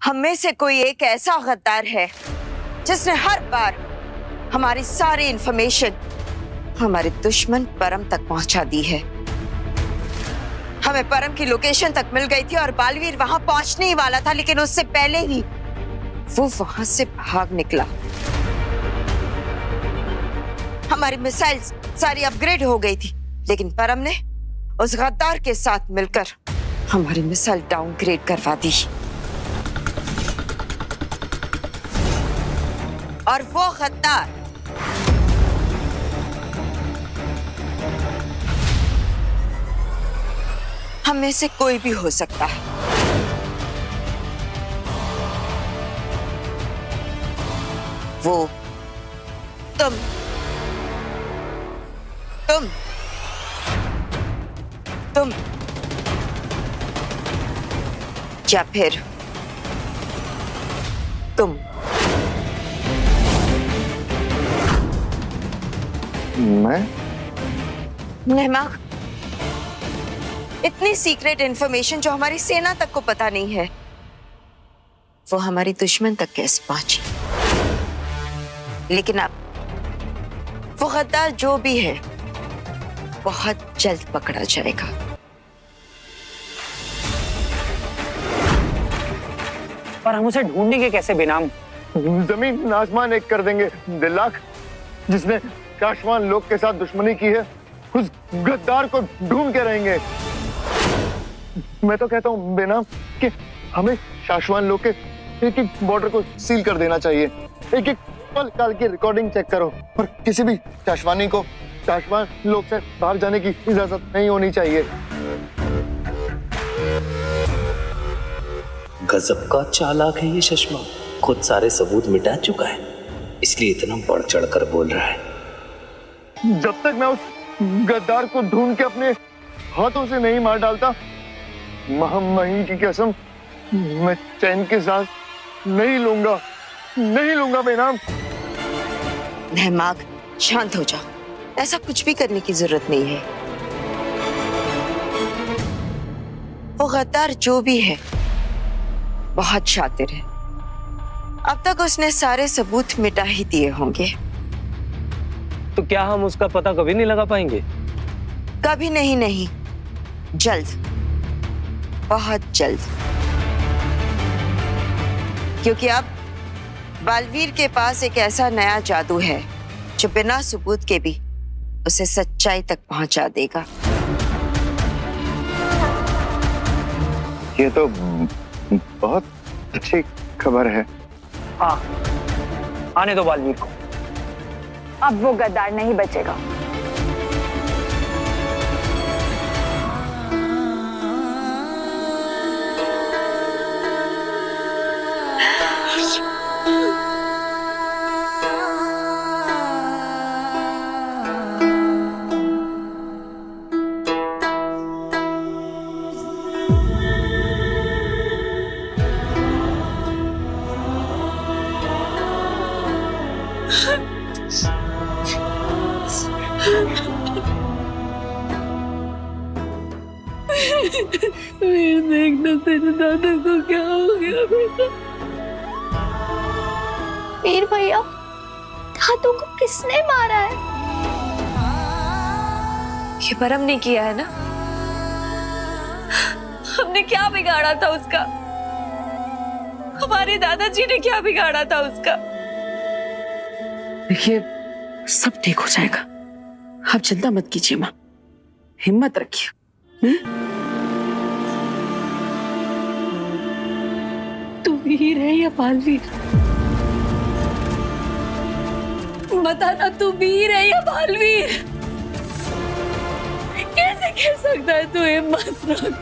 हम में से कोई एक ऐसा गद्दार है जिसने हर बार हमारी सारी इंफॉर्मेशन हमारे दुश्मन परम तक पहुंचा दी है। हमें परम की लोकेशन तक मिल गई थी और बालवीर वहां पहुंचने ही वाला था, लेकिन उससे पहले ही वो वहां से भाग निकला। हमारी मिसाइल्स सारी अपग्रेड हो गई थी, लेकिन परम ने उस गद्दार के साथ मिलकर हमारी मिसाइल डाउनग्रेड करवा दी। और वो गद्दार हम में से कोई भी हो सकता है। वो तुम या फिर तुम। मैं? नेहमाग, इतनी सीक्रेट इंफॉर्मेशन जो हमारी सेना तक को पता नहीं है, वो हमारी दुश्मन तक कैसे पहुंची? लेकिन अब वो गद्दार जो भी है बहुत जल्द पकड़ा जाएगा। पर हम उसे ढूंढेंगे कैसे बेनाम? जमीन आसमान एक कर देंगे। दिल्लाख, जिसने शाश्वान लोग के साथ दुश्मनी की है, उस गद्दार को ढूंढ के रहेंगे। मैं तो कहता हूँ बेनाम कि हमें शाश्वान लोग के एक एक बॉर्डर को सील कर देना चाहिए। एक एक पल काल की रिकॉर्डिंग चेक करो और किसी भी शाश्वानी को शाश्वान लोग से बाहर जाने की इजाजत नहीं होनी चाहिए। गजब का चालाक है ये चश्मा, खुद सारे सबूत मिटा चुका है, इसलिए इतना बढ़ चढ़ कर बोल रहा है। जब तक मैं उस गद्दार को ढूंढ के अपने हाथों से नहीं मार डालता, महामहिम की कसम, मैं चैन के सांस नहीं लूंगा बेनाम। नेहमाग, शांत हो जाओ, ऐसा कुछ भी करने की जरूरत नहीं है। वो गद्दार जो भी है बहुत शातिर है। अब तक उसने सारे सबूत मिटा ही दिए होंगे। तो क्या हम उसका पता कभी नहीं लगा पाएंगे? कभी नहीं, जल्द, बहुत जल्द। क्योंकि अब बालवीर के पास एक ऐसा नया जादू है जो बिना सबूत के भी उसे सच्चाई तक पहुंचा देगा। ये तो बहुत अच्छी खबर है। हाँ, आने दो बालवीर को। अब वो गद्दार नहीं बचेगा। वीर, देखना तेरे दादा को क्या हो गया बेटा। वीर भैया, दादू को किसने मारा है? ये परम ने किया है ना। हमने क्या बिगाड़ा था उसका? हमारे दादाजी ने क्या बिगाड़ा था उसका? देखिए, सब ठीक हो जाएगा, आप चिंता मत कीजिए माँ, हिम्मत रखिए। तू वीर है या बालवीर? बता ना, तू वीर है या बालवीर? कैसे कह सकता है तू हिम्मत रख?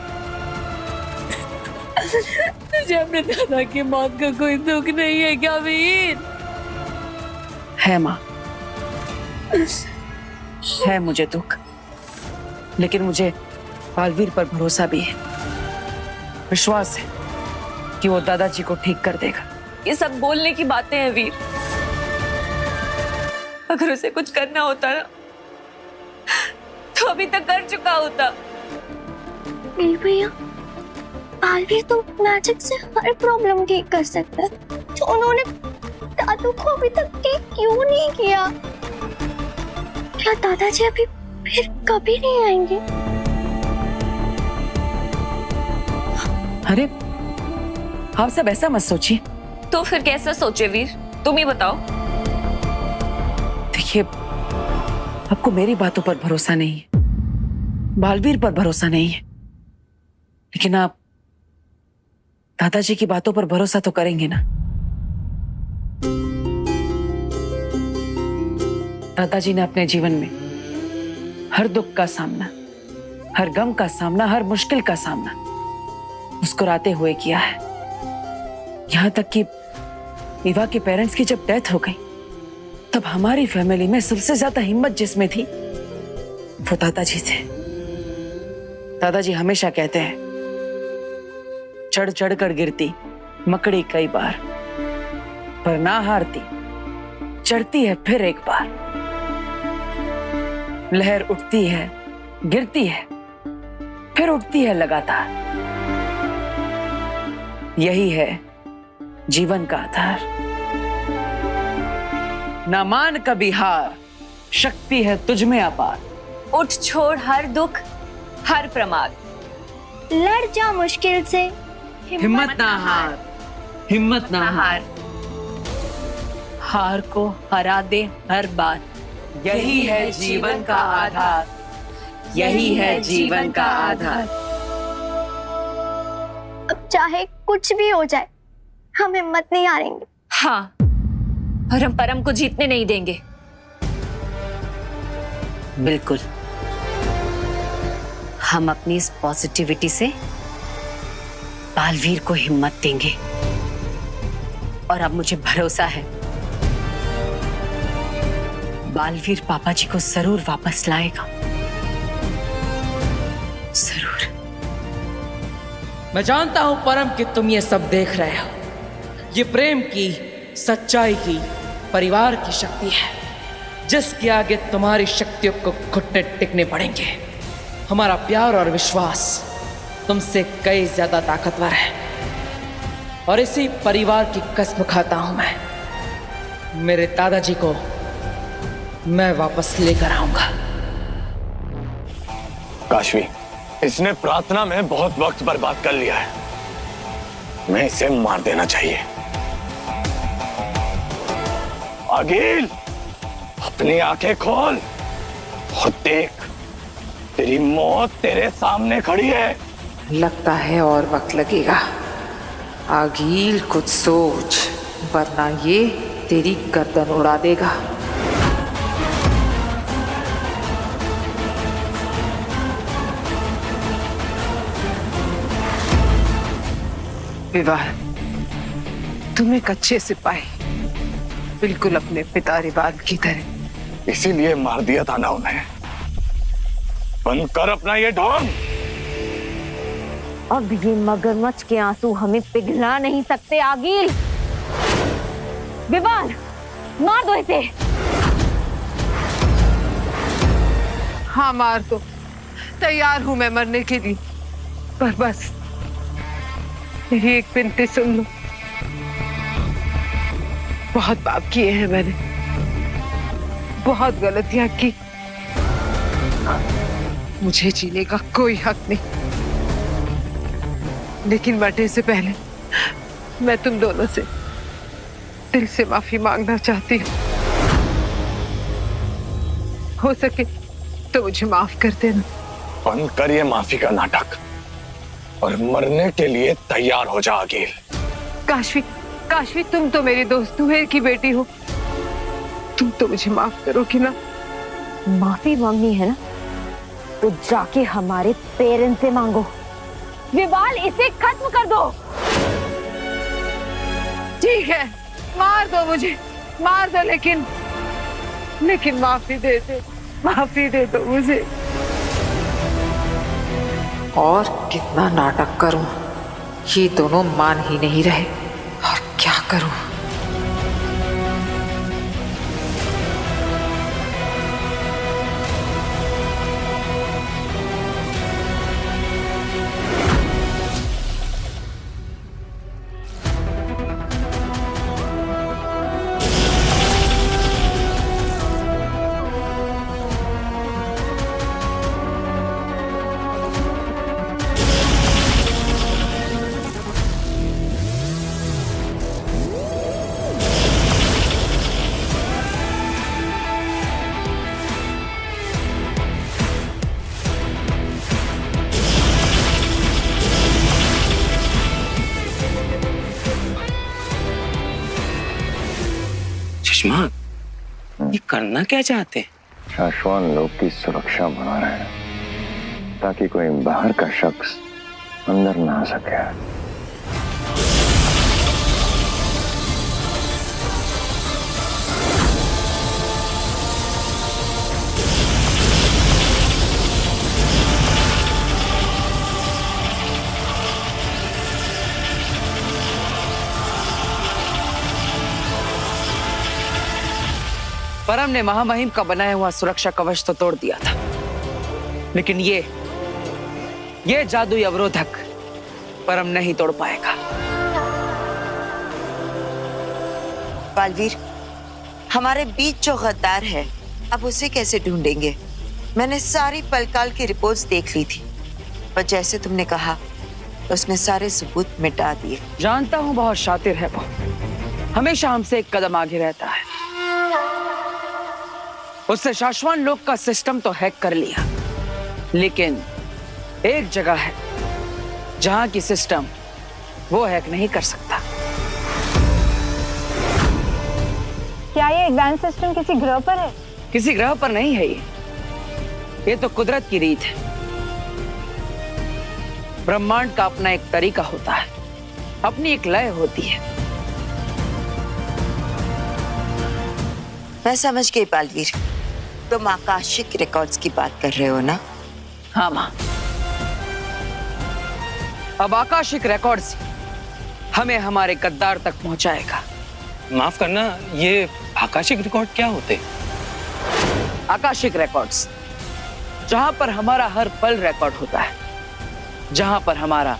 तुझे अपने दादा की मौत का कोई दुख नहीं है क्या वीर? है माँ, है मुझे दुख, लेकिन मुझे बालवीर पर भरोसा भी है, विश्वास है कि वो दादाजी को ठीक कर देगा। ये सब बोलने की बातें हैं वीर। अगर उसे कुछ करना होता ना तो अभी तक कर चुका होता। वीर भैया, बालवीर तो मैजिक से हर प्रॉब्लम ठीक कर सकता है, तो उन्होंने दादू को अभी तक ठीक क्यों नहीं किया? क्या दादाजी अभी फिर कभी नहीं आएंगे? अरे आप सब ऐसा मत सोचिए। तो फिर कैसा सोचे वीर, तुम ही बताओ। देखिए, आपको मेरी बातों पर भरोसा नहीं है, बालवीर पर भरोसा नहीं है, लेकिन आप दादाजी की बातों पर भरोसा तो करेंगे ना? दादाजी ने अपने जीवन में हर दुख का सामना, हर गम का सामना, हर मुश्किल का सामना मुस्कुराते हुए किया है। यहां तक कि विवाह के पेरेंट्स की जब डेथ हो गई, तब हमारी फैमिली में सबसे ज्यादा हिम्मत जिसमें थी वो दादाजी थे। दादाजी हमेशा कहते हैं, चढ़ चढ़ कर गिरती मकड़ी कई बार, पर ना हारती, चढ़ती है फिर एक बार। लहर उठती है, गिरती है, फिर उठती है लगातार। यही है जीवन का आधार। ना मान कभी हार, शक्ति है तुझ में अपार। उठ छोड़ हर दुख, हर प्रमाद, लड़ जा मुश्किल से, हिम्मत ना हार, हिम्मत ना हार। हार को हरा दे हर बार। यही है जीवन का आधार, यही है जीवन का आधार। अब चाहे कुछ भी हो जाए, हम हिम्मत नहीं हारेंगे। हाँ, और हम परम को जीतने नहीं देंगे। बिल्कुल, हम अपनी इस पॉजिटिविटी से बालवीर को हिम्मत देंगे, और अब मुझे भरोसा है बालवीर पापा जी को जरूर वापस लाएगा, जरूर। मैं जानता हूं परम कि तुम ये सब देख रहे हो। ये प्रेम की, सच्चाई की, परिवार की शक्ति है, जिसके आगे तुम्हारी शक्तियों को घुटने टेकने पड़ेंगे। हमारा प्यार और विश्वास तुमसे कई ज्यादा ताकतवर है, और इसी परिवार की कसम खाता हूं मैं। मेरे दादाजी को मैं वापस लेकर आऊंगा। काशवी, इसने प्रार्थना में बहुत वक्त बर्बाद कर लिया है। मैं इसे मार देना चाहिए। आगिल, अपनी आंखें खोल और देख, तेरी मौत तेरे सामने खड़ी है। लगता है और वक्त लगेगा। आगील कुछ सोच, वरना ये तेरी गर्दन उड़ा देगा। विवाह, तुम एक अच्छे सिपाही, बिल्कुल अपने पिता रिवाज की तरह। इसीलिए मार दिया था ना उन्हें। बंद कर अपना ये ढोंग। अब ये मगरमच्छ के आंसू हमें पिघला नहीं सकते। आगिल, विवाल, मार दो इसे। हाँ, मार दो, तैयार हूं मैं मरने के लिए, पर बस मेरी एक विनती सुन लो। बहुत पाप किए हैं मैंने, बहुत गलतियां की, मुझे जीने का कोई हक नहीं, लेकिन मरने से पहले मैं तुम दोनों से दिल से माफी मांगना चाहती हूँ। हो सके तो मुझे माफ कर देना। बंद कर ये माफी का नाटक और मरने के लिए तैयार हो जा आगिल। काशवी, काशवी, तुम तो मेरी दोस्त तुहेर की बेटी हो, तुम तो मुझे माफ करोगी ना? माफी मांगनी है ना, तो जाके हमारे पेरेंट्स से मांगो। विवाल, इसे खत्म कर दो। ठीक है, मार दो मुझे, मार दो, लेकिन माफी दे दो, माफी दे दो मुझे। और कितना नाटक करूं, ये दोनों मान ही नहीं रहे, और क्या करूं? यजमान, ये करना क्या चाहते हैं? शाश्वान लोग की सुरक्षा बना रहे हैं ताकि कोई बाहर का शख्स अंदर ना आ सके। परम ने महामहिम का बनाया हुआ सुरक्षा कवच तो तोड़ दिया था, लेकिन ये जादुई अवरोधक परम नहीं तोड़ पाएगा। बालवीर, हमारे बीच जो गद्दार है अब उसे कैसे ढूंढेंगे? मैंने सारी पलकाल की रिपोर्ट्स देख ली थी, पर जैसे तुमने कहा उसने सारे सबूत मिटा दिए। जानता हूं बहुत शातिर है वो, हमेशा हमसे एक कदम आगे रहता है। उसने शाश्वान लोक का सिस्टम तो हैक कर लिया, लेकिन एक जगह है जहां की सिस्टम वो हैक नहीं कर सकता। क्या ये एडवांस सिस्टम किसी ग्रह पर है? किसी ग्रह पर नहीं है ये तो कुदरत की रीत है। ब्रह्मांड का अपना एक तरीका होता है, अपनी एक लय होती है। मैं समझ गई बालवीर, तुम आकाशिक रिकॉर्ड्स की बात कर रहे हो ना? हाँ मां, अब आकाशिक रिकॉर्ड्स हमें हमारे गद्दार तक पहुंचाएगा। माफ करना, ये आकाशिक रिकॉर्ड क्या होते? आकाशिक रिकॉर्ड्स जहां पर हमारा हर पल रिकॉर्ड होता है, जहां पर हमारा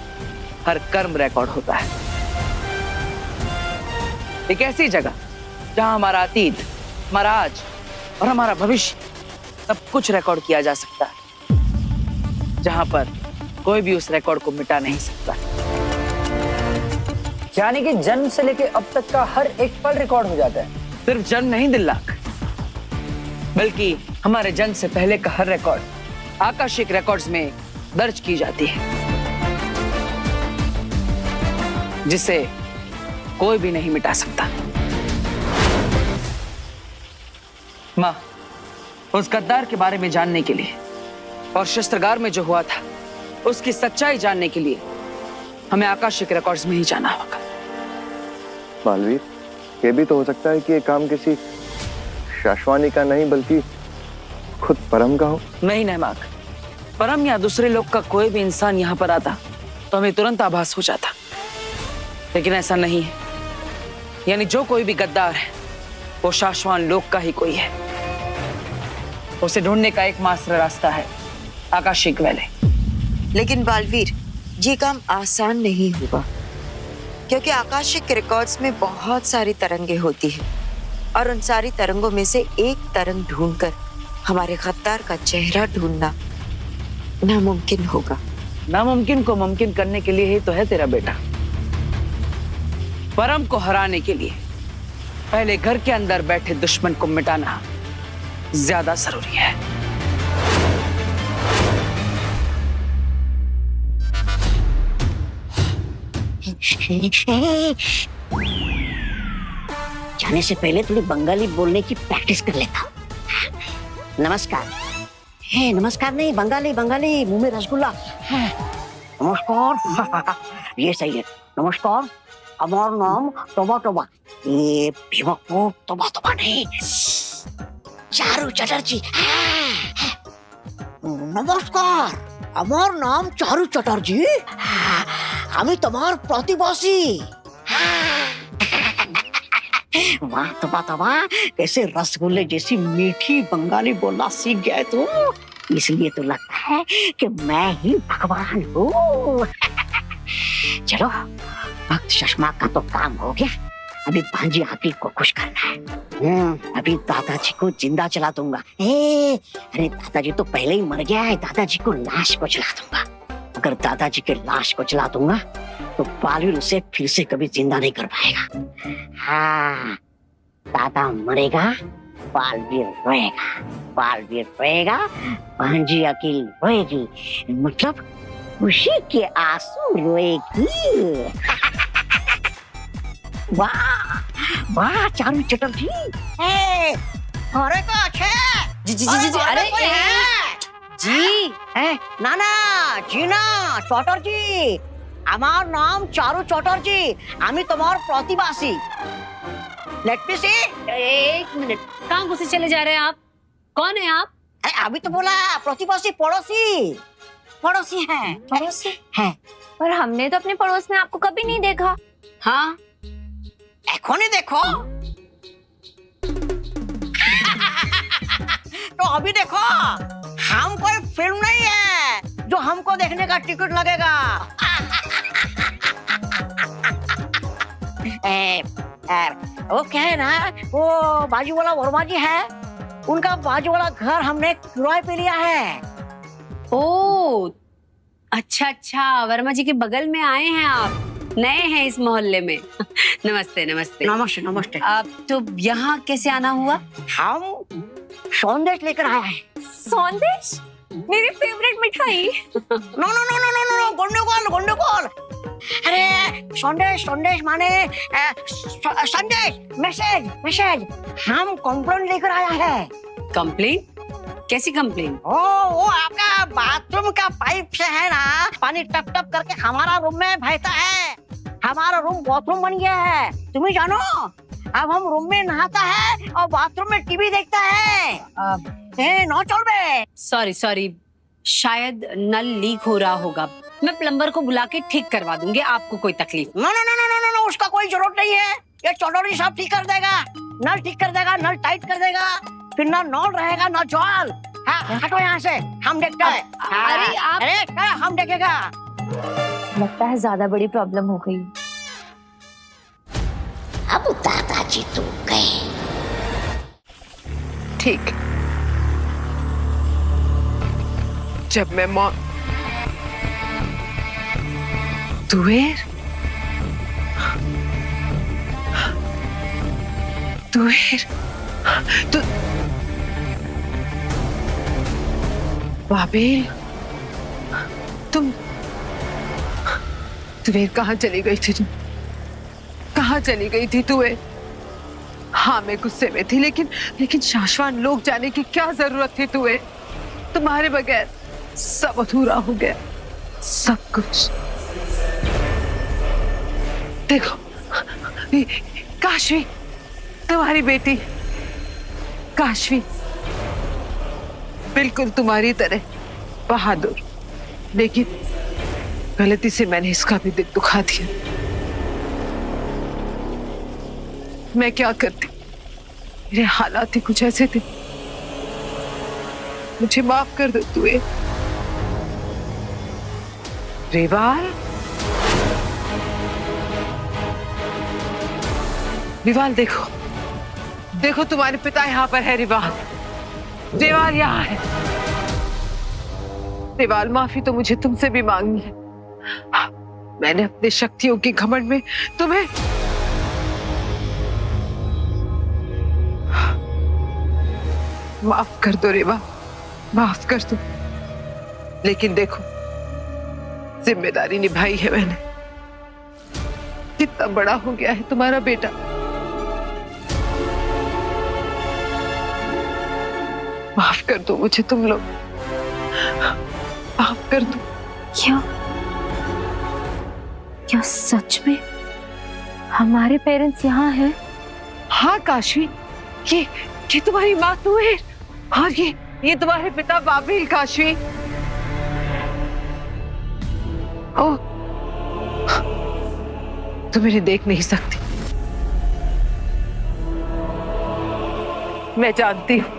हर कर्म रिकॉर्ड होता है। एक ऐसी जगह जहां हमारा अतीत, हमारा आज और हमारा भविष्य सब कुछ रिकॉर्ड किया जा सकता है, जहां पर कोई भी उस रिकॉर्ड को मिटा नहीं सकता। यानी कि जन्म से लेके अब तक का हर एक पल रिकॉर्ड हो जाता है? सिर्फ जन्म नहीं दिल्लाक, बल्कि हमारे जन्म से पहले का हर रिकॉर्ड आकाशिक रिकॉर्ड्स में दर्ज की जाती है, जिसे कोई भी नहीं मिटा सकता। मां, उस गद्दार के बारे में जानने के लिए और शस्त्रागार में जो हुआ था उसकी सच्चाई जानने के लिए हमें आकाशिक रिकॉर्ड्स में ही जाना होगा। बालवीर, ये भी तो हो सकता है कि ये काम किसी शाश्वानी का नहीं बल्कि खुद परम का हो। नहीं नहमाक, परम या दूसरे लोग का कोई भी इंसान यहाँ पर आता तो हमें तुरंत आभास हो जाता, लेकिन ऐसा नहीं है। यानी जो कोई भी गद्दार है वो शाश्वान लोक का ही कोई है। उसे ढूंढने का एकमात्र रास्ता है आकाशिक वैले। लेकिन बालवीर, ये काम आसान नहीं होगा, क्योंकि आकाशिक रिकॉर्ड्स में बहुत सारी तरंगे होती हैं और उन सारी तरंगों में से एक तरंग ढूंढकर हमारे गद्दार का चेहरा ढूंढना नामुमकिन होगा। नामुमकिन को मुमकिन करने के लिए ही तो है तेरा बेटा। परम को हराने के लिए पहले घर के अंदर बैठे दुश्मन को मिटाना ज्यादा जरूरी है। जाने से पहले थोड़ी बंगाली बोलने की प्रैक्टिस कर लेता हूँ। नमस्कार। है नमस्कार नहीं, बंगाली बंगाली, मुंह में रसगुल्ला। नमस्कार। ये सही है। नमस्कार, हमारा नाम तोबा तोबा। ये बेवकूफ, तोबा तोबा नहीं, चारू चटर्जी। नमस्कार, আমার নাম চারু চ্যাটার্জি, আমি তোমার প্রতিবেশী। वाह तोबा तोबा, कैसे रसगुल्ले जैसी मीठी बंगाली बोलना सीख गया तो, इसलिए तो लगता है कि मैं ही भगवान हूँ। चलो, भक्त चश्मा का तो काम हो गया, अभी भांजी आकिल को खुश करना है। अभी दादाजी को जिंदा चला दूंगा। अरे दादाजी तो पहले ही मर गया है, दादाजी को लाश को जला दूंगा। अगर दादाजी के लाश को जला दूंगा तो बालवीर उसे फिर से कभी जिंदा नहीं कर पाएगा। हाँ, दादा मरेगा, बालवीर रोएगा, बालवीर रोएगा, भांजी अकील रोएगी, मतलब खुशी के आंसू रोएगी। वाह, वाह चारू चटर्जी अरे को अच्छे जी अरे जी ना ना जीना चटर्जी আমার নাম চারু চটর্জি আমি তোমার প্রতিবাসী लेट मी सी एक मिनट कहाँ घुसे चले जा रहे हैं आप? कौन है आप? अभी तो बोला प्रतिवासी पड़ोसी पड़ोसी है पड़ोसी है पर हमने तो अपने पड़ोस में आपको कभी नहीं देखा। हाँ एखोनी देखो तो अभी देखो हम कोई फिल्म नहीं है जो हमको देखने का टिकट लगेगा। वो क्या है ना वो बाजू वाला वर्मा जी है उनका बाजू वाला घर हमने किराए पे लिया है। ओ अच्छा अच्छा, वर्मा जी के बगल में आए हैं आप, नए हैं इस मोहल्ले में। नमस्ते नमस्ते नमस्ते नमस्ते। आप तो यहाँ कैसे आना हुआ? हम संदेश लेकर आए हैं। सौंदेश मेरी फेवरेट मिठाई। No no no no no no गंडगोल गंडगोल। अरे संदेश संदेश माने संदेश मैसेज मैसेज। हम कंप्लेंट लेकर आया है। कंप्लेंट? कैसी कंप्लेंट? वो आपका बाथरूम का पाइप से है ना पानी टप टप करके हमारा रूम में बहता है। हमारा रूम बाथरूम बन गया है तुम्हें जानो। अब हम रूम में नहाता है और बाथरूम में टीवी देखता है। नो चल बे। सॉरी सॉरी, शायद नल लीक हो रहा होगा, मैं प्लम्बर को बुला के ठीक करवा दूंगी, आपको कोई तकलीफ? No no no no no उसका कोई जरूरत नहीं है, ये चौधरी साहब ठीक कर देगा। नल ठीक कर देगा, नल टाइट कर देगा, फिर ना नल रहेगा ना जल। हाँ हटो यहाँ से, हम देखते हैं। अरे आप अरे हम देखेगा। लगता है ज्यादा बड़ी प्रॉब्लम हो गई। अब दादाजी तो गए। ठीक, जब मैं तुवेर तुवेर तु बाबेल तुवेर कहाँ चली गई थी तुम? कहाँ चली गई थी तुवेर? हाँ मैं गुस्से में थी, लेकिन शाश्वान लोग जाने की क्या जरूरत थी तुवेर? तुम्हारे बगैर सब अधूरा हो गया, सब कुछ। देखो काशवी, तुम्हारी बेटी काशवी बिल्कुल तुम्हारी तरह बहादुर, लेकिन गलती से मैंने इसका भी दिल दुखा दिया। मैं क्या करती, मेरे हालात ही कुछ ऐसे थे। मुझे माफ कर दो तुए। रिवाल, रिवाल देखो देखो तुम्हारे पिता यहाँ पर है। रिवाल, रिवाल यहाँ है। रिवाल माफी तो मुझे तुमसे भी मांगनी है। मैंने अपनी शक्तियों की घमंड में तुम्हें माफ कर दो रिवाल, माफ कर दो। लेकिन देखो जिम्मेदारी निभाई है मैंने। कितना बड़ा हो गया है तुम्हारा बेटा। माफ कर दो मुझे तुम लोग, माफ कर दो। क्या क्या सच में हमारे पेरेंट्स यहाँ हैं? हाँ काशवी, ये तुम्हारी माँ तुवेर और ये तुम्हारे पिता बाबेल। काशवी, ओ तुम इन्हें देख नहीं सकती। मैं जानती हूँ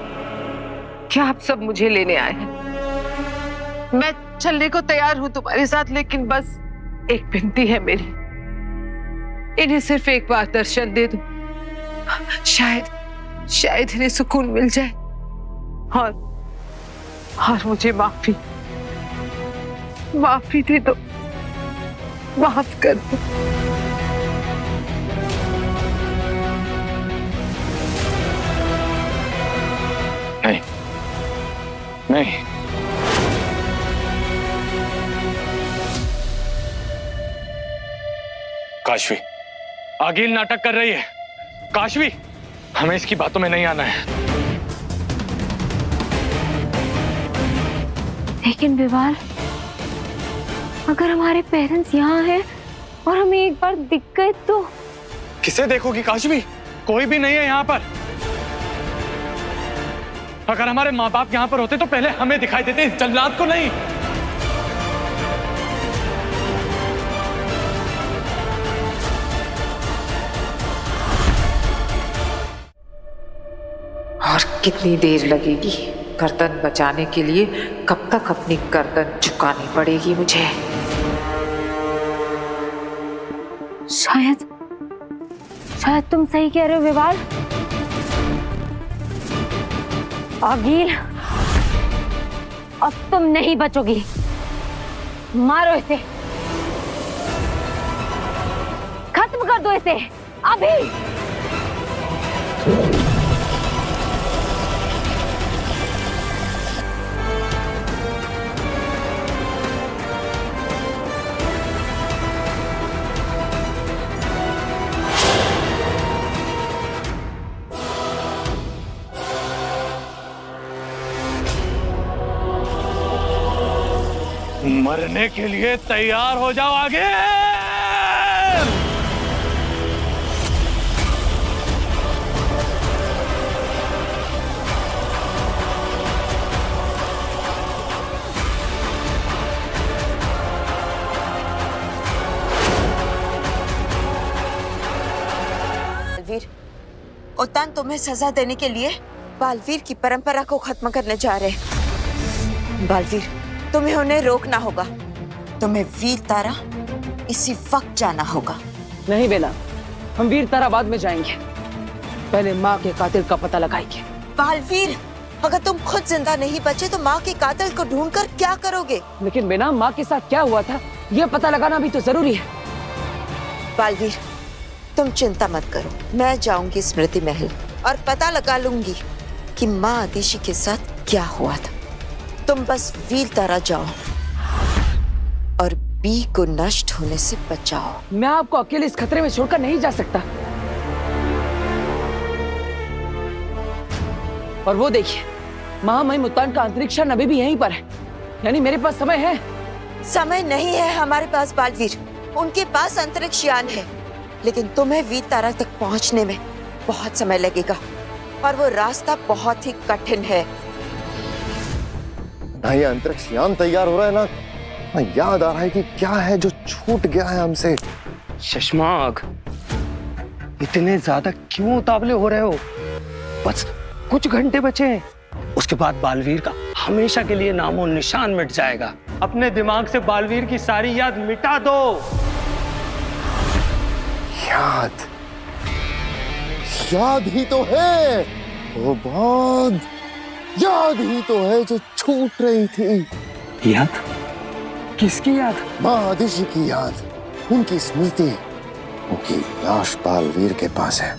कि आप सब मुझे लेने आए हैं। मैं चलने को तैयार हूं तुम्हारे साथ, लेकिन बस एक विनती है मेरी, इन्हें सिर्फ एक बार दर्शन दे दो। शायद इन्हें सुकून मिल जाए और मुझे माफी दे दो, माफ कर दो। नहीं नहीं, काशवी, आगिल नाटक कर रही है। काशवी, हमें इसकी बातों में नहीं आना है। लेकिन विवाल, अगर हमारे पेरेंट्स यहाँ हैं और हमें एक बार दिख गए तो? किसे देखोगी काशवी? कोई भी नहीं है यहाँ पर। अगर हमारे माँ बाप यहाँ पर होते तो पहले हमें दिखाई देते, इस जल्लाद को नहीं। और कितनी देर लगेगी गर्दन बचाने के लिए? कब तक अपनी गर्दन झुकानी पड़ेगी मुझे? शायद तुम सही कह रहे हो विवाल। आगिल, अब तुम नहीं बचोगी। मारो इसे, खत्म कर दो इसे अभी। मरने के लिए तैयार हो जाओ आगे। बालवीर, उतान तुम्हें सजा देने के लिए बालवीर की परंपरा को खत्म करने जा रहे हैं। बालवीर, तुम्हें उन्हें रोकना होगा। तुम्हें वीर तारा इसी वक्त जाना होगा। नहीं बेला, हम वीर तारा बाद में जाएंगे, पहले माँ के कातिल का पता लगाएंगे। बालवीर, अगर तुम खुद जिंदा नहीं बचे तो माँ के कातिल को ढूंढकर क्या करोगे? लेकिन बेना, माँ के साथ क्या हुआ था ये पता लगाना भी तो जरूरी है। बालवीर, तुम चिंता मत करो, मैं जाऊंगी स्मृति महल और पता लगा लूंगी कि माँ आदिशि के साथ क्या हुआ था। तुम बस वीर तारा जाओ और बी को नष्ट होने से बचाओ। मैं आपको अकेले इस खतरे में छोड़कर नहीं जा सकता। और वो देखिए, महामहिम मुल्तान का अंतरिक्ष यान अभी भी यहीं पर है, यानी मेरे पास समय है। समय नहीं है हमारे पास बालवीर, उनके पास अंतरिक्ष यान है, लेकिन तुम्हें वीर तारा तक पहुंचने में बहुत समय लगेगा और वो रास्ता बहुत ही कठिन है। ना ये अंतरिक्ष यान तैयार हो रहा है ना याद आ रहा है कि क्या है जो छूट गया है हमसे। शशमाग, इतने ज्यादा क्यों उतावले हो रहे हो? बस कुछ घंटे बचे हैं, उसके बाद बालवीर का हमेशा के लिए नामो निशान मिट जाएगा। अपने दिमाग से बालवीर की सारी याद मिटा दो। याद ही तो है वो, बहुत याद ही तो है जो छूट रही थी। याद? किसकी याद? माँ आदिशि की याद, उनकी स्मृति। उनकी लाश बालवीर के पास है।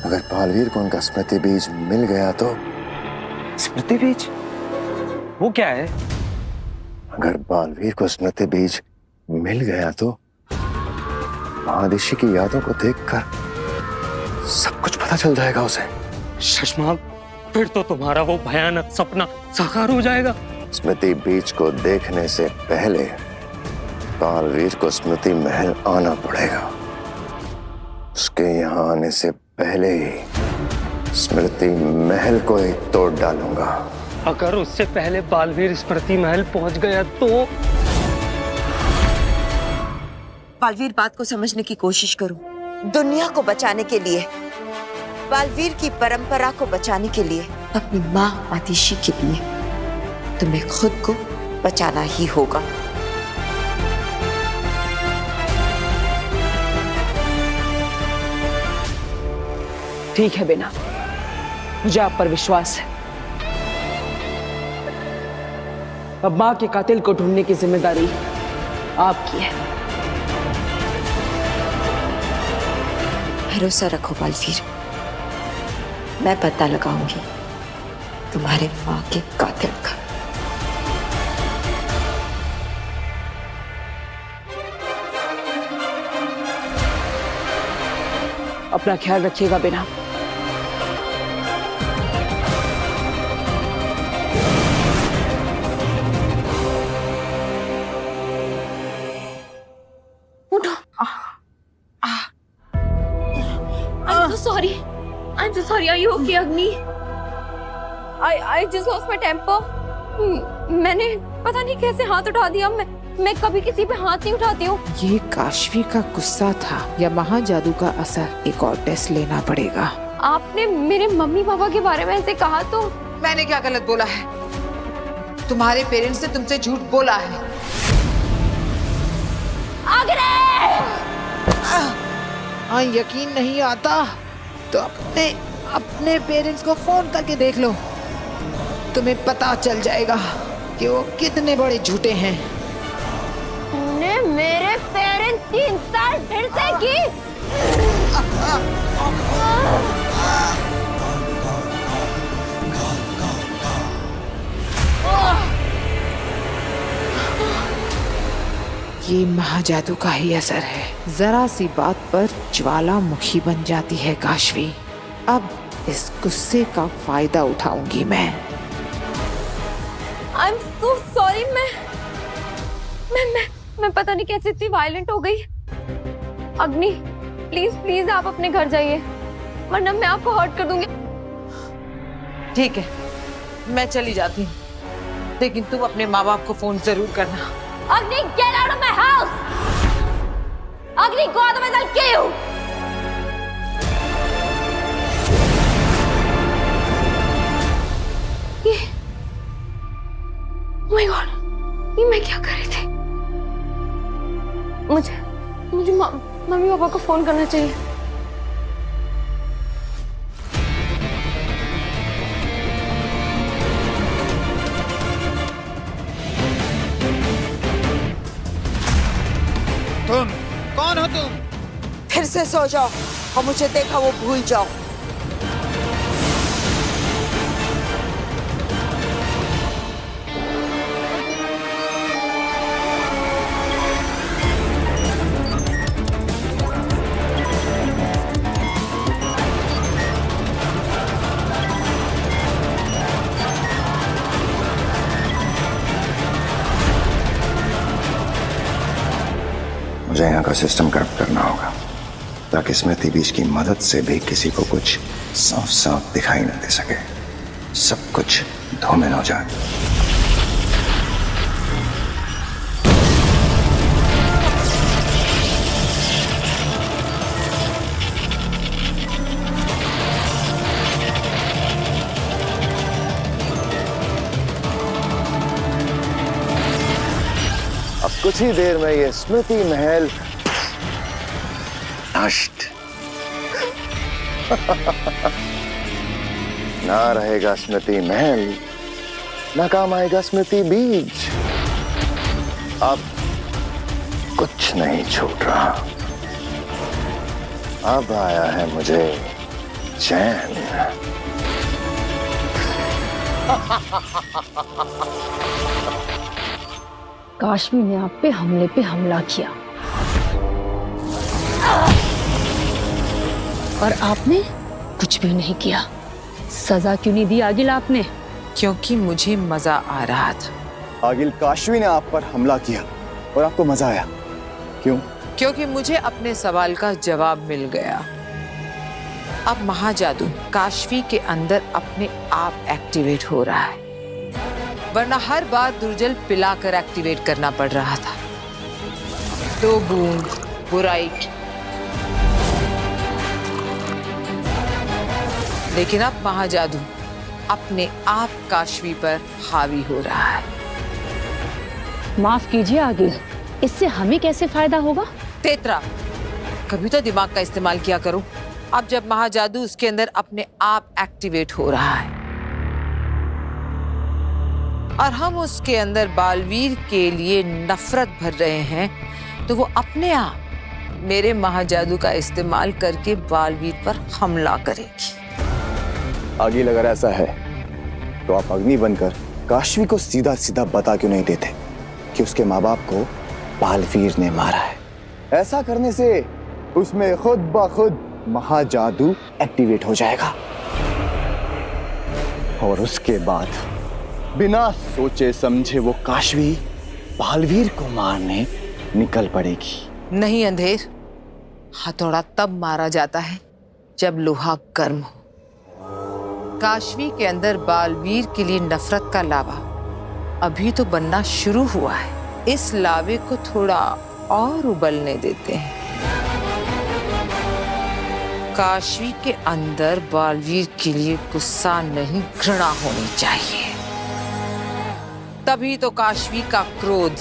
अगर बालवीर को उनका स्मृति बीज मिल गया तो? स्मृति बीज? वो क्या है? अगर बालवीर को स्मृति बीज मिल गया तो माँ आदिशि की यादों को देखकर सब कुछ पता चल जाएगा उसे। शशमाग, फिर तो तुम्हारा वो भयानक सपना साकार हो जाएगा। स्मृति बीज को देखने से पहले बालवीर को स्मृति महल आना पड़ेगा। उसके यहाँ आने से पहले ही स्मृति महल को ही तोड़ डालूंगा। अगर उससे पहले बालवीर स्मृति महल पहुंच गया तो? बालवीर, बात को समझने की कोशिश करो। दुनिया को बचाने के लिए, बालवीर की परंपरा को बचाने के लिए, अपनी माँ आदिशि के लिए तुम्हें खुद को बचाना ही होगा। ठीक है बेना, मुझे आप पर विश्वास है। अब माँ के कातिल को ढूंढने की जिम्मेदारी आपकी है। भरोसा रखो बालवीर, मैं पता लगाऊंगी तुम्हारे माँ के कातिल का। अपना ख्याल रखिएगा बिना। I'm so sorry. Are you okay, Agni? I just lost my temper. मैंने पता नहीं कैसे हाथ उठा दिया। मैं कभी किसी पे हाथ नहीं उठाती हूँ। ये काशवी का गुस्सा था या महाजादू का असर? एक और टेस्ट लेना पड़ेगा। आपने मेरे मम्मी पापा के बारे में ऐसे कहा तो? मैंने क्या गलत बोला है? तुम्हारे पेरेंट्स ने तुमसे झूठ बोला है। हाँ, यकीन नहीं आता तो अपने पेरेंट्स को फोन करके देख लो, तुम्हें पता चल जाएगा कि वो कितने बड़े झूठे हैं। तुमने मेरे पेरेंट्स की इंसल्ट फिर से की। ये महाजादू का ही असर है। जरा सी बात पर ज्वालामुखी बन जाती है काशवी। अब इस गुस्से का फायदा उठाऊंगी मैं। I'm so sorry। मैं पता नहीं कैसे इतनी वायलेंट हो गई। अग्नि, प्लीज आप अपने घर जाइए, वरना मैं आपको हर्ट कर दूंगी। ठीक है, मैं चली जाती हूँ, लेकिन तुम अपने माँ बाप को फोन जरूर करना। Agni, get out of my house! Agni, go otherwise I'll kill you! ये, oh my God, ये मैं क्या कर रही थी? मुझे मम्मी पापा को फोन करना चाहिए। तुम कौन हो? तुम फिर से सो जाओ और मुझे देखा वो भूल जाओ। मुझे यहाँ का सिस्टम करप्ट करना होगा ताकि स्मृति बीज की मदद से भी किसी को कुछ साफ साफ दिखाई न दे सके, सब कुछ धूमिल हो जाए। अब कुछ ही देर में ये स्मृति महल नष्ट। ना रहेगा स्मृति महल, ना काम आएगा स्मृति बीज। अब कुछ नहीं छूट रहा। अब आया है मुझे चैन। काशवी ने आप पे हमला किया और आपने कुछ भी नहीं किया। सजा क्यों नहीं दी आगिल आपने? क्योंकि मुझे मजा आ रहा था। आगिल, काशवी ने आप पर हमला किया और आपको मजा आया, क्यों? क्योंकि मुझे अपने सवाल का जवाब मिल गया। अब महाजादू काशवी के अंदर अपने आप एक्टिवेट हो रहा है, वरना हर बार दुर्जल पिलाकर एक्टिवेट करना पड़ रहा था। 2 बूंद बुराई की। लेकिन अब महाजादू अपने आप काशवी पर हावी हो रहा है। माफ कीजिए आगिल, इससे हमें कैसे फायदा होगा? तेतरा, कभी तो दिमाग का इस्तेमाल किया करो। अब जब महाजादू उसके अंदर अपने आप एक्टिवेट हो रहा है और हम उसके अंदर बालवीर के लिए नफरत भर रहे हैं, तो वो अपने आप मेरे महाजादू का इस्तेमाल करके बालवीर पर हमला करेगी। आगिल, अगर ऐसा है तो आप अग्नि बनकर काशवी को सीधा सीधा बता क्यों नहीं देते कि उसके माँ बाप को बालवीर ने मारा है? ऐसा करने से उसमें खुद ब खुद महाजादू एक्टिवेट हो जाएगा और उसके बाद बिना सोचे समझे वो काशवी बालवीर को मारने निकल पड़ेगी। नहीं अंधेर, हथौड़ा तब मारा जाता है जब लोहा गर्म हो। काशवी के अंदर बालवीर के लिए नफरत का लावा अभी तो बनना शुरू हुआ है। इस लावे को थोड़ा और उबलने देते हैं। काशवी के अंदर बालवीर के लिए गुस्सा नहीं, घृणा होनी चाहिए। तभी तो काशवी का क्रोध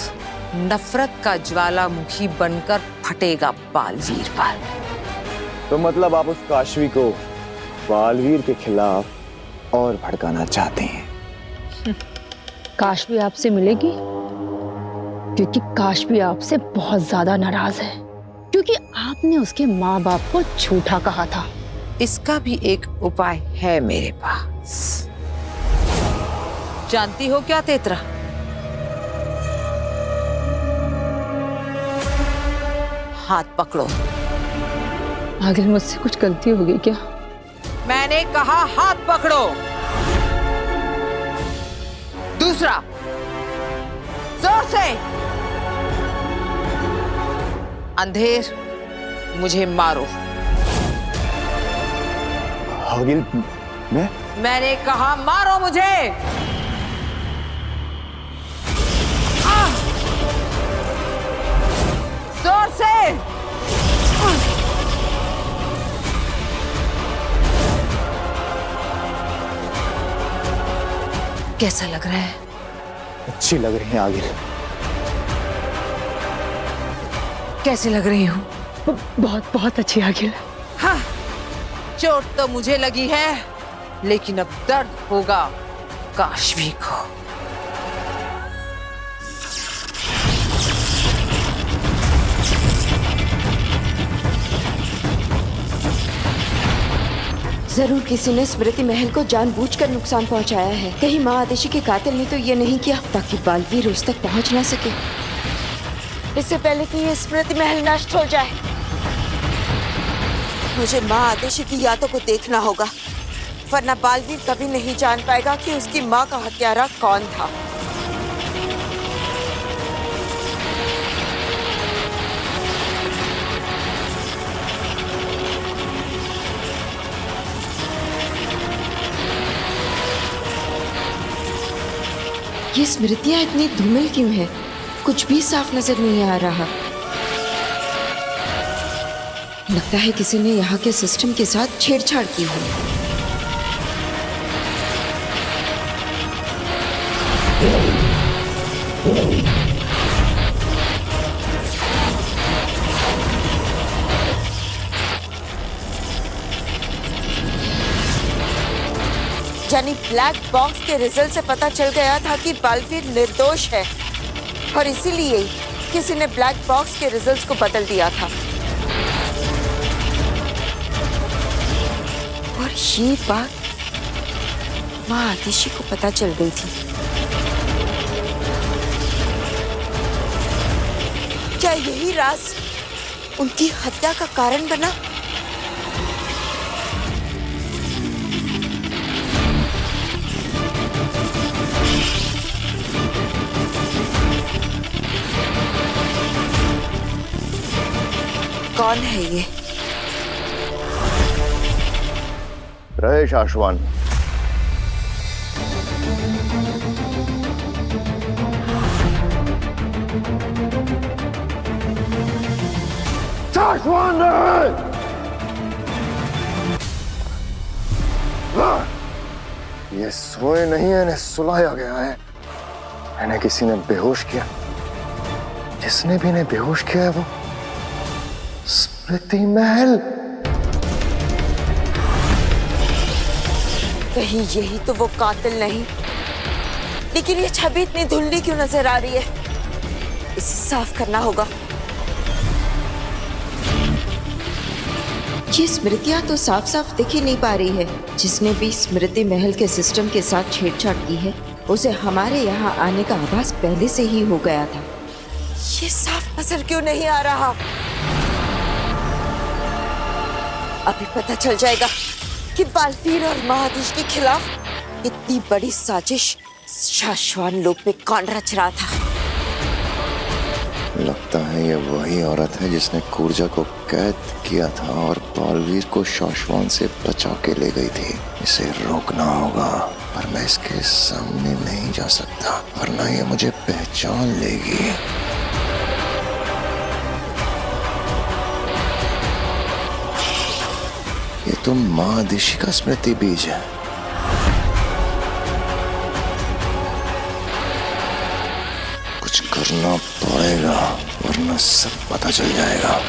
नफरत का ज्वालामुखी बनकर फटेगा बालवीर पर। तो मतलब आप उस काशवी को बालवीर के खिलाफ और भड़काना चाहते हैं? काशवी आपसे मिलेगी क्योंकि काशवी आपसे बहुत ज्यादा नाराज है, क्योंकि आपने उसके माँ बाप को झूठा कहा था। इसका भी एक उपाय है मेरे पास। जानती हो क्या तेतरा? हाथ पकड़ो। आखिर मुझसे कुछ गलती हो गई क्या? मैंने कहा हाथ पकड़ो। दूसरा, जोर से। अंधेर, मुझे मारो। आगिल, मैंने कहा मारो मुझे। जोर से। कैसा लग रहा है? अच्छी लग रही है आगिल। कैसी लग रही हूँ? बहुत बहुत अच्छी आगिल। हाँ, चोट तो मुझे लगी है, लेकिन अब दर्द होगा काशवी को। जरूर किसी ने स्मृति महल को जानबूझकर नुकसान पहुंचाया है। कहीं माँ आदेशी के कातिल ने तो ये नहीं किया ताकि बालवीर उस तक पहुंच ना सके। इससे पहले कि ये स्मृति महल नष्ट हो जाए, मुझे माँ आदेशी की यादों को देखना होगा, वरना बालवीर कभी नहीं जान पाएगा कि उसकी माँ का हत्यारा कौन था। ये स्मृतियां इतनी धूमिल क्यों हैं? कुछ भी साफ नजर नहीं आ रहा। लगता है किसी ने यहाँ के सिस्टम के साथ छेड़छाड़ की हो। यानी ब्लैक बॉक्स के रिजल्ट से पता चल गया था कि बालवीर निर्दोष है और इसीलिए किसी ने ब्लैक बॉक्स के रिजल्ट्स को बदल दिया था। और ये बात माँ आतिशी को पता चल गई थी। क्या यही राज उनकी हत्या का कारण बना? कौन है ये? रहे शाश्वान। शाश्वान रहे। ये सोए नहीं है, इन्हें सुलाया गया है। इन्हें किसी ने बेहोश किया। जिसने भी इन्हें बेहोश किया है वो स्मृति महल। कहीं यही तो वो कातिल नहीं, लेकिन ये छवि इतनी धुंधली क्यों नजर आ रही है? इसे साफ करना होगा। ये स्मृतियां तो साफ साफ दिख ही नहीं पा रही है। जिसने भी स्मृति महल के सिस्टम के साथ छेड़छाड़ की है, उसे हमारे यहाँ आने का आभास पहले से ही हो गया था। ये साफ नजर क्यों नहीं आ रहा? अभी पता चल जाएगा कि बालवीर और महादेश के खिलाफ इतनी बड़ी साजिश शाश्वान लोक में कौन रच रहा था। लगता है ये वही औरत है जिसने कूर्जा को कैद किया था और बालवीर को शाश्वान से बचा के ले गई थी। इसे रोकना होगा, पर मैं इसके सामने नहीं जा सकता वरना ये मुझे पहचान लेगी। ये तो महादिशी का स्मृति बीज है। कुछ करना पड़ेगा वरना सब पता चल जाएगा।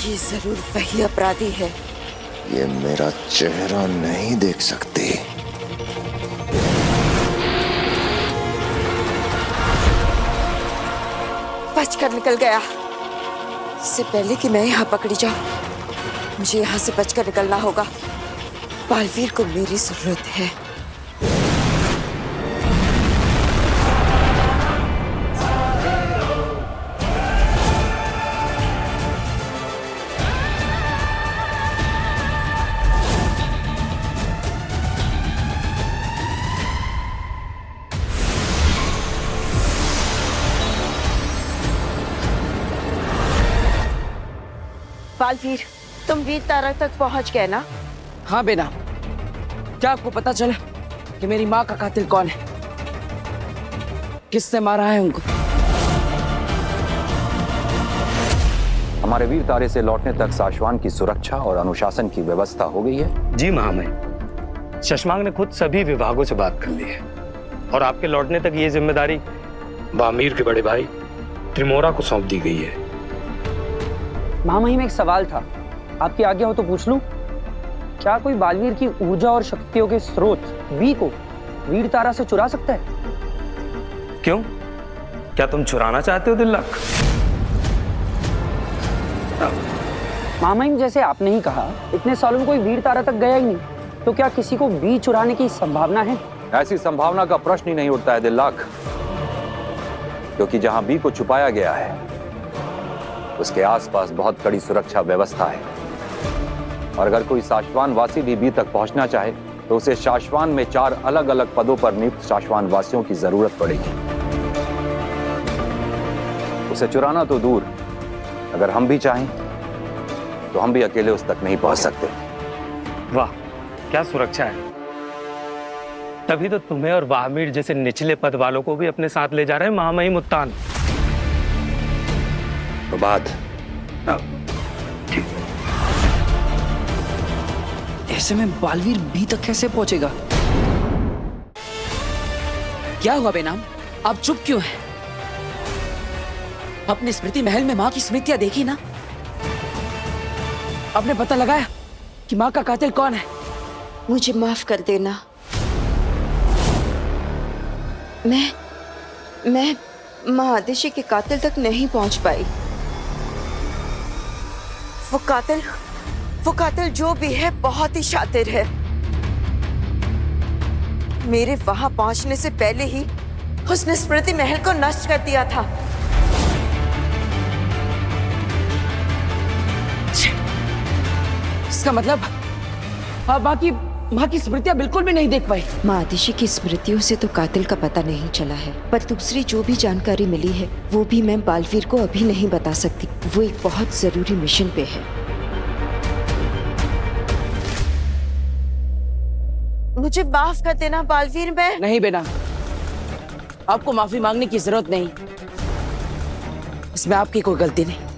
ये जरूर वही अपराधी है। ये मेरा चेहरा नहीं देख सकती। बचकर निकल गया। इससे पहले कि मैं यहाँ पकड़ी जाऊं, मुझे यहाँ से बचकर निकलना होगा। बालवीर को मेरी जरूरत है। बालवीर, तुम वीर तारा तक पहुंच गए ना? हाँ बेना, क्या आपको पता चला कि मेरी माँ का कातिल कौन है? किसने मारा है उनको? हमारे वीर तारे से लौटने तक शाश्वान की सुरक्षा और अनुशासन की व्यवस्था हो गई है। जी महामहिम, शशमांग ने खुद सभी विभागों से बात कर ली है और आपके लौटने तक ये जिम्मेदारी बामीर के बड़े भाई त्रिमोरा को सौंप दी गई है। महामहिम, एक सवाल था, आपकी आज्ञा हो तो पूछ लूं? क्या कोई बालवीर की ऊर्जा और शक्तियों के स्रोत बी को वीर तारा से चुरा सकता है? क्यों, क्या तुम चुराना चाहते हो दिल्लक? महामहिम, जैसे आपने ही कहा, इतने सालों में कोई वीर तारा तक गया ही नहीं, तो क्या किसी को बी चुराने की संभावना है? ऐसी संभावना का प्रश्न ही नहीं उठता है दिल्लक, क्योंकि जहां बी को छुपाया गया है उसके आसपास बहुत कड़ी सुरक्षा व्यवस्था है और अगर कोई शाश्वान वासी भी बी तक पहुंचना चाहे तो उसे शाश्वान में 4 अलग अलग पदों पर नियुक्त शाश्वान वासियों की जरूरत पड़ेगी। उसे चुराना तो दूर, अगर हम भी चाहें तो हम भी अकेले उस तक नहीं पहुंच सकते। वाह, क्या सुरक्षा है! तभी तो तुम्हें और बामीर जैसे निचले पद वालों को भी अपने साथ ले जा रहे हैं महामहिम उत्तान। बाद ऐसे में बालवीर बी तक कैसे पहुंचेगा? क्या हुआ बेनाम, आप चुप क्यों हैं? अपने स्मृति महल में माँ की स्मृतियां देखी ना? आपने पता लगाया कि माँ का कातिल कौन है? मुझे माफ कर देना। मैं महादिशी के कातिल तक नहीं पहुंच पाई। वो कातिल जो भी है बहुत ही शातिर है। मेरे वहां पहुंचने से पहले ही उसने स्मृति महल को नष्ट कर दिया था। इसका मतलब आप माँ की स्मृतियां बिल्कुल भी नहीं देख पाई। महादिशी की स्मृतियों से तो कातिल का पता नहीं चला है, पर दूसरी जो भी जानकारी मिली है वो भी मैं बालवीर को अभी नहीं बता सकती। वो एक बहुत जरूरी मिशन पे है। मुझे माफ कर देना बालवीर। मैं नहीं बेना, आपको माफी मांगने की जरूरत नहीं, इसमें आपकी कोई गलती नहीं।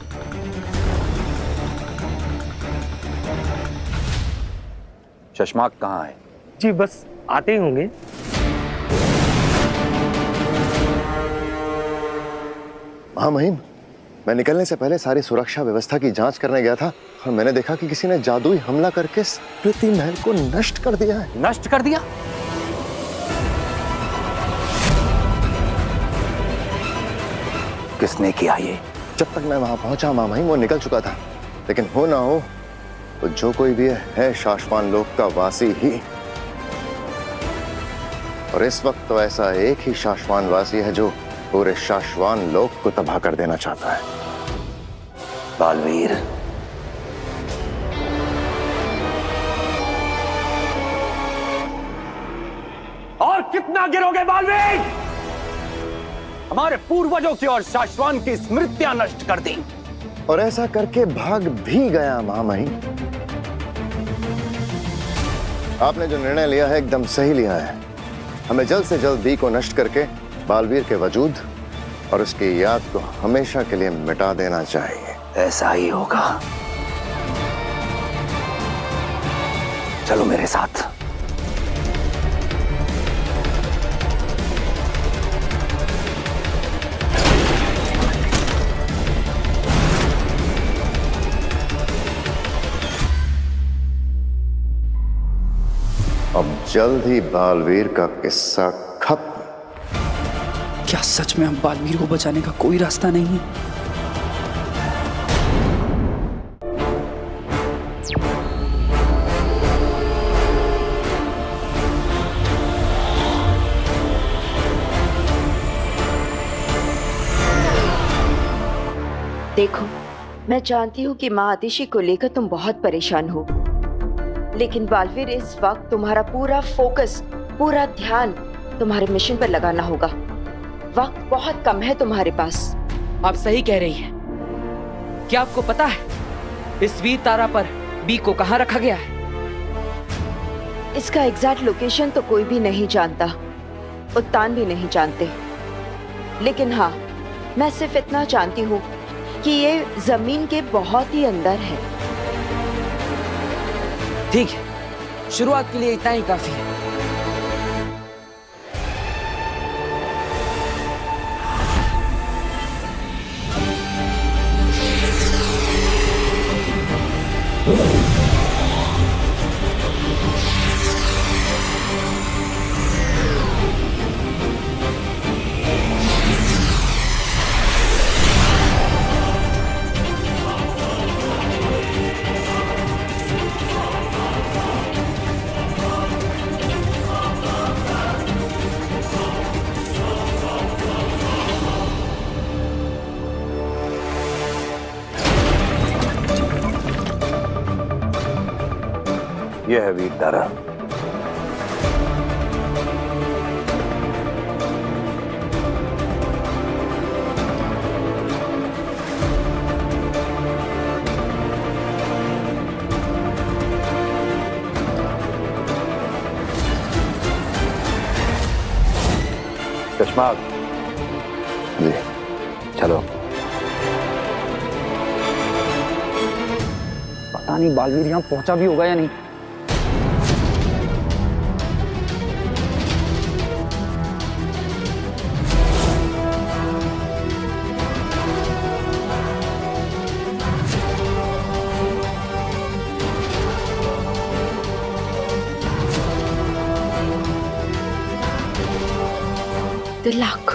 शशमाक कहाँ है? जी बस आते ही होंगे। हाँ महिम, मैं निकलने से पहले सारी सुरक्षा व्यवस्था की जांच करने गया था। और मैंने देखा कि किसी ने जादुई हमला करके स्मृति महल को नष्ट कर दिया है। नष्ट कर दिया? किसने किया ये? जब तक मैं वहां पहुंचा मामा ही वो निकल चुका था, लेकिन हो ना हो तो जो कोई भी है शाश्वान लोक का वासी ही। और इस वक्त तो ऐसा एक ही शाश्वान वासी है जो पूरे शाश्वान लोक को तबाह कर देना चाहता है। बालवीर, और कितना गिरोगे बालवीर? हमारे पूर्वजों की और शाश्वान की स्मृतियां नष्ट कर दी, और ऐसा करके भाग भी गया महामहिम। आपने जो निर्णय लिया है एकदम सही लिया है। हमें जल्द से जल्द बी को नष्ट करके बालवीर के वजूद और उसकी याद को हमेशा के लिए मिटा देना चाहिए। ऐसा ही होगा। चलो मेरे साथ। अब जल्द ही बालवीर का किस्सा खत्म। क्या सच में हम बालवीर को बचाने का कोई रास्ता नहीं है? देखो, मैं जानती हूँ कि माँ आतिशी को लेकर तुम बहुत परेशान हो, लेकिन बालवीर इस वक्त तुम्हारा पूरा फोकस, पूरा ध्यान तुम्हारे मिशन पर लगाना होगा। वक्त बहुत कम है तुम्हारे पास। आप सही कह रही हैं। क्या आपको पता है इस वीर तारा पर बी को कहाँ रखा गया है? इसका एग्जैक्ट लोकेशन तो कोई भी नहीं जानता, उत्तान भी नहीं जानते, लेकिन हाँ, मैं सिर्फ इतना जानती हूँ कि ये जमीन के बहुत ही अंदर है। ठीक है, शुरुआत के लिए इतना ही काफी है। यह है वीर तारा। कश्माग जी चलो। पता नहीं बालवीर यहाँ पहुंचा भी होगा या नहीं। The luck.